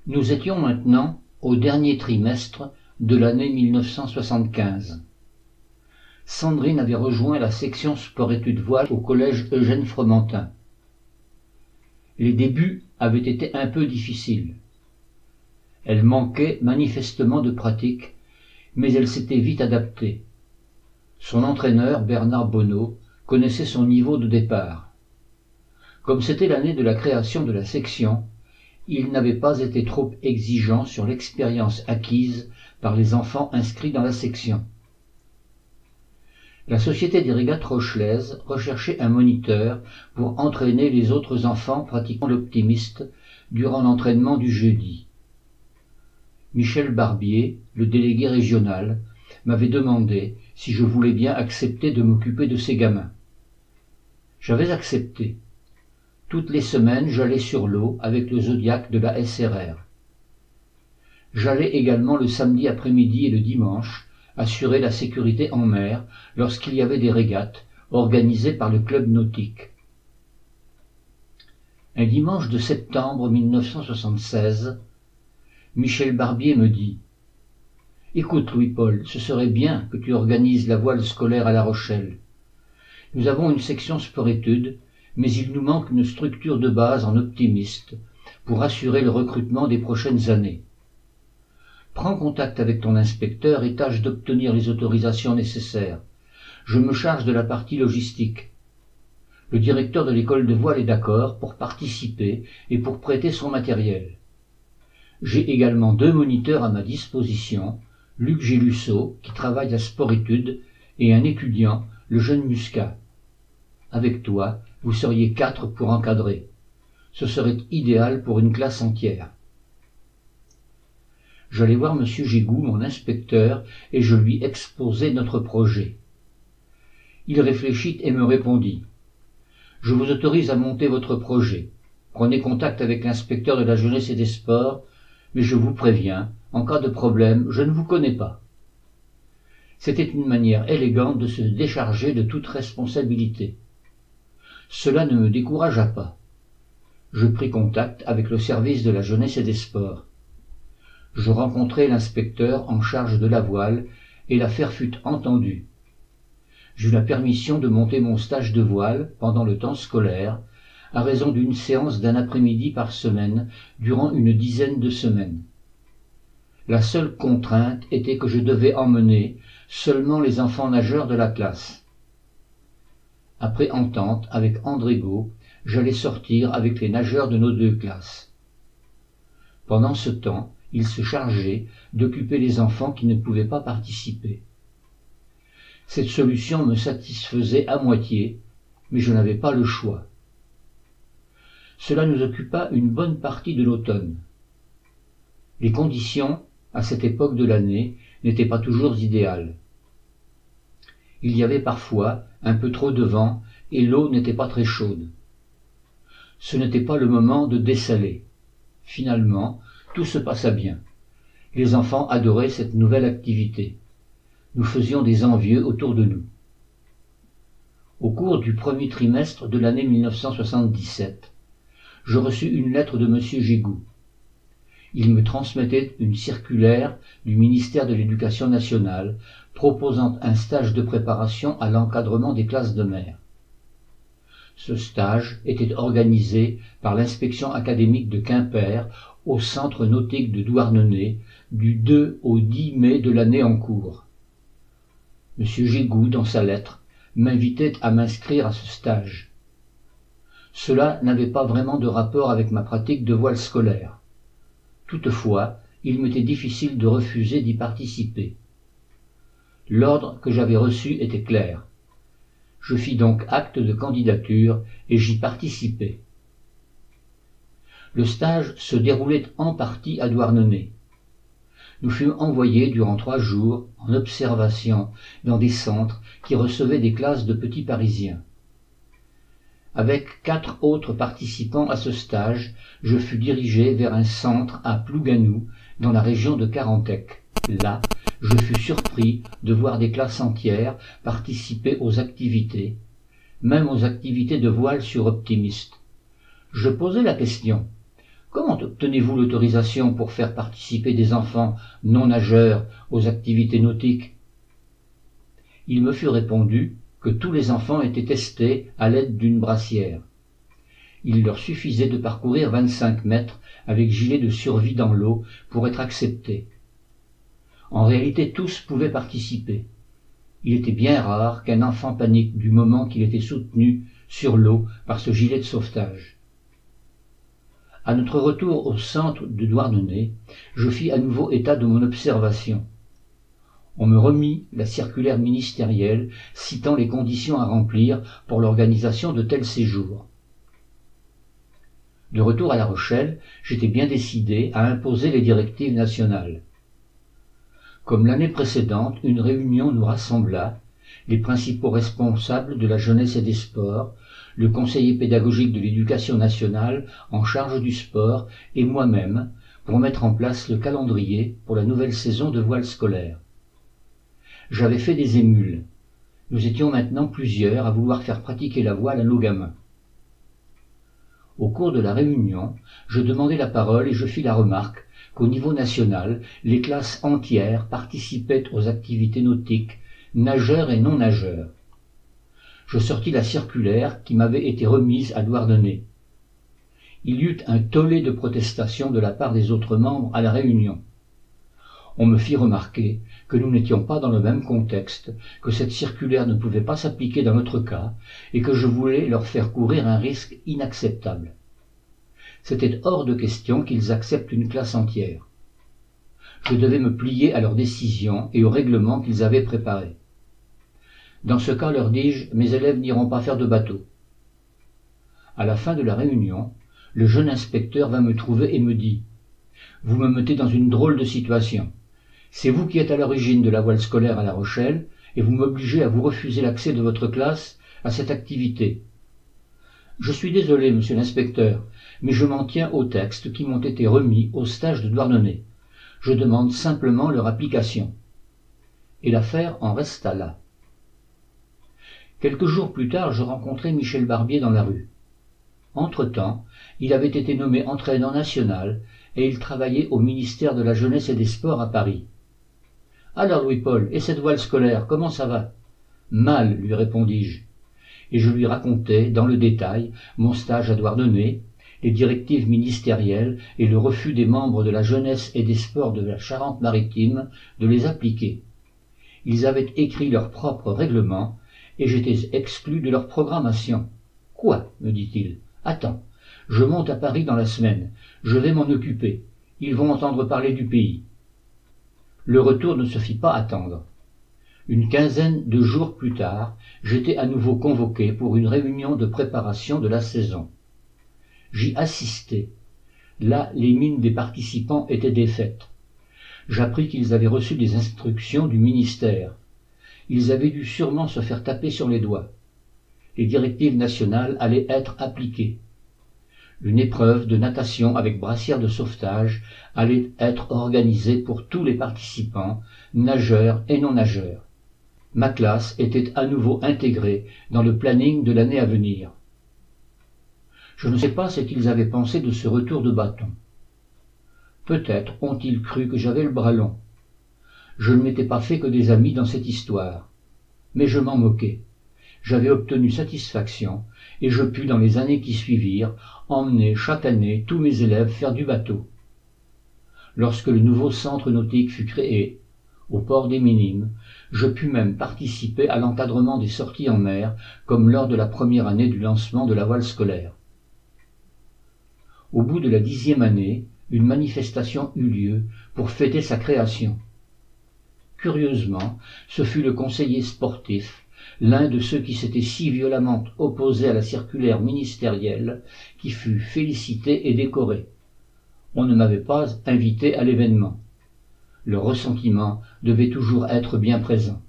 Nous étions maintenant au dernier trimestre de l'année 1975. Sandrine avait rejoint la section sport-études voile au collège Eugène Fromentin. Les débuts avaient été un peu difficiles. Elle manquait manifestement de pratique, mais elle s'était vite adaptée. Son entraîneur, Bernard Bonneau, connaissait son niveau de départ. Comme c'était l'année de la création de la section, il n'avait pas été trop exigeant sur l'expérience acquise par les enfants inscrits dans la section. La Société des régates rochelaises recherchait un moniteur pour entraîner les autres enfants pratiquant l'optimiste durant l'entraînement du jeudi. Michel Barbier, le délégué régional, m'avait demandé si je voulais bien accepter de m'occuper de ces gamins. J'avais accepté. Toutes les semaines, j'allais sur l'eau avec le Zodiac de la SRR. J'allais également le samedi après-midi et le dimanche assurer la sécurité en mer lorsqu'il y avait des régates organisées par le club nautique. Un dimanche de septembre 1976, Michel Barbier me dit « Écoute Louis-Paul, ce serait bien que tu organises la voile scolaire à La Rochelle. Nous avons une section sport-études, mais il nous manque une structure de base en optimiste pour assurer le recrutement des prochaines années. Prends contact avec ton inspecteur et tâche d'obtenir les autorisations nécessaires. Je me charge de la partie logistique. Le directeur de l'école de voile est d'accord pour participer et pour prêter son matériel. J'ai également 2 moniteurs à ma disposition, Luc Gélusseau, qui travaille à sport-études, et un étudiant, le jeune Muscat. Avec toi, vous seriez 4 pour encadrer. Ce serait idéal pour une classe entière. » J'allai voir M. Gégou, mon inspecteur, et je lui exposai notre projet. Il réfléchit et me répondit « Je vous autorise à monter votre projet. Prenez contact avec l'inspecteur de la jeunesse et des sports, mais je vous préviens, en cas de problème, je ne vous connais pas. » C'était une manière élégante de se décharger de toute responsabilité. Cela ne me découragea pas. Je pris contact avec le service de la jeunesse et des sports. Je rencontrai l'inspecteur en charge de la voile et l'affaire fut entendue. J'eus la permission de monter mon stage de voile pendant le temps scolaire, à raison d'une séance d'un après-midi par semaine durant une dizaine de semaines. La seule contrainte était que je devais emmener seulement les enfants nageurs de la classe. Après entente avec André Gaud, j'allais sortir avec les nageurs de nos 2 classes. Pendant ce temps, il se chargeait d'occuper les enfants qui ne pouvaient pas participer. Cette solution me satisfaisait à moitié, mais je n'avais pas le choix. Cela nous occupa une bonne partie de l'automne. Les conditions, à cette époque de l'année, n'étaient pas toujours idéales. Il y avait parfois un peu trop de vent et l'eau n'était pas très chaude. Ce n'était pas le moment de dessaler. Finalement, tout se passa bien. Les enfants adoraient cette nouvelle activité. Nous faisions des envieux autour de nous. Au cours du premier trimestre de l'année 1977, je reçus une lettre de M. Gégou. Il me transmettait une circulaire du ministère de l'Éducation nationale proposant un stage de préparation à l'encadrement des classes de mer. Ce stage était organisé par l'inspection académique de Quimper au centre nautique de Douarnenez du 2 au 10 mai de l'année en cours. M. Gégou, dans sa lettre, m'invitait à m'inscrire à ce stage. Cela n'avait pas vraiment de rapport avec ma pratique de voile scolaire. Toutefois, il m'était difficile de refuser d'y participer. L'ordre que j'avais reçu était clair. Je fis donc acte de candidature et j'y participai. Le stage se déroulait en partie à Douarnenez. Nous fûmes envoyés durant 3 jours en observation dans des centres qui recevaient des classes de petits Parisiens. Avec 4 autres participants à ce stage, je fus dirigé vers un centre à Plouganou, dans la région de Carantec. Là, je fus surpris de voir des classes entières participer aux activités, même aux activités de voile sur optimiste. Je posai la question : Comment obtenez-vous l'autorisation pour faire participer des enfants non nageurs aux activités nautiques? Il me fut répondu que tous les enfants étaient testés à l'aide d'une brassière. Il leur suffisait de parcourir 25 mètres avec gilet de survie dans l'eau pour être acceptés. En réalité, tous pouvaient participer. Il était bien rare qu'un enfant panique du moment qu'il était soutenu sur l'eau par ce gilet de sauvetage. À notre retour au centre de Douarnenez, je fis à nouveau état de mon observation. On me remit la circulaire ministérielle citant les conditions à remplir pour l'organisation de tels séjours. De retour à La Rochelle, j'étais bien décidé à imposer les directives nationales. Comme l'année précédente, une réunion nous rassembla, les principaux responsables de la jeunesse et des sports, le conseiller pédagogique de l'éducation nationale en charge du sport et moi-même pour mettre en place le calendrier pour la nouvelle saison de voile scolaire. J'avais fait des émules. Nous étions maintenant plusieurs à vouloir faire pratiquer la voile à nos gamins. Au cours de la réunion, je demandai la parole et je fis la remarque qu'au niveau national, les classes entières participaient aux activités nautiques, nageurs et non nageurs. Je sortis la circulaire qui m'avait été remise à Douarnenez. Il y eut un tollé de protestations de la part des autres membres à la réunion. On me fit remarquer que nous n'étions pas dans le même contexte, que cette circulaire ne pouvait pas s'appliquer dans notre cas, et que je voulais leur faire courir un risque inacceptable. C'était hors de question qu'ils acceptent une classe entière. Je devais me plier à leurs décisions et au règlement qu'ils avaient préparé. Dans ce cas, leur dis-je, mes élèves n'iront pas faire de bateau. À la fin de la réunion, le jeune inspecteur vint me trouver et me dit « Vous me mettez dans une drôle de situation. C'est vous qui êtes à l'origine de la voile scolaire à La Rochelle et vous m'obligez à vous refuser l'accès de votre classe à cette activité. Je suis désolé, monsieur l'inspecteur, mais je m'en tiens aux textes qui m'ont été remis au stage de Douarnenez. Je demande simplement leur application. » Et l'affaire en resta là. Quelques jours plus tard, je rencontrai Michel Barbier dans la rue. Entre-temps, il avait été nommé entraîneur national et il travaillait au ministère de la Jeunesse et des Sports à Paris. « Alors Louis-Paul, et cette voile scolaire, comment ça va ?»« Mal, lui répondis-je. Et je lui racontai, dans le détail, mon stage à Douarnenez, les directives ministérielles et le refus des membres de la Jeunesse et des Sports de la Charente-Maritime de les appliquer. Ils avaient écrit leur propre règlement et j'étais exclu de leur programmation. « Quoi ?» me dit-il. « Attends, je monte à Paris dans la semaine, je vais m'en occuper, ils vont entendre parler du pays. » Le retour ne se fit pas attendre. Une quinzaine de jours plus tard, j'étais à nouveau convoqué pour une réunion de préparation de la saison. J'y assistai. Là, les mines des participants étaient défaites. J'appris qu'ils avaient reçu des instructions du ministère. Ils avaient dû sûrement se faire taper sur les doigts. Les directives nationales allaient être appliquées. Une épreuve de natation avec brassière de sauvetage allait être organisée pour tous les participants, nageurs et non-nageurs. Ma classe était à nouveau intégrée dans le planning de l'année à venir. Je ne sais pas ce qu'ils avaient pensé de ce retour de bâton. Peut-être ont-ils cru que j'avais le bras long. Je ne m'étais pas fait que des amis dans cette histoire. Mais je m'en moquais. J'avais obtenu satisfaction et je pus, dans les années qui suivirent, emmener chaque année tous mes élèves faire du bateau. Lorsque le nouveau centre nautique fut créé, au port des Minimes, je pus même participer à l'encadrement des sorties en mer, comme lors de la première année du lancement de la voile scolaire. Au bout de la 10e année, une manifestation eut lieu pour fêter sa création. Curieusement, ce fut le conseiller sportif, l'un de ceux qui s'étaient si violemment opposés à la circulaire ministérielle, qui fut félicité et décoré. On ne m'avait pas invité à l'événement. Le ressentiment devait toujours être bien présent.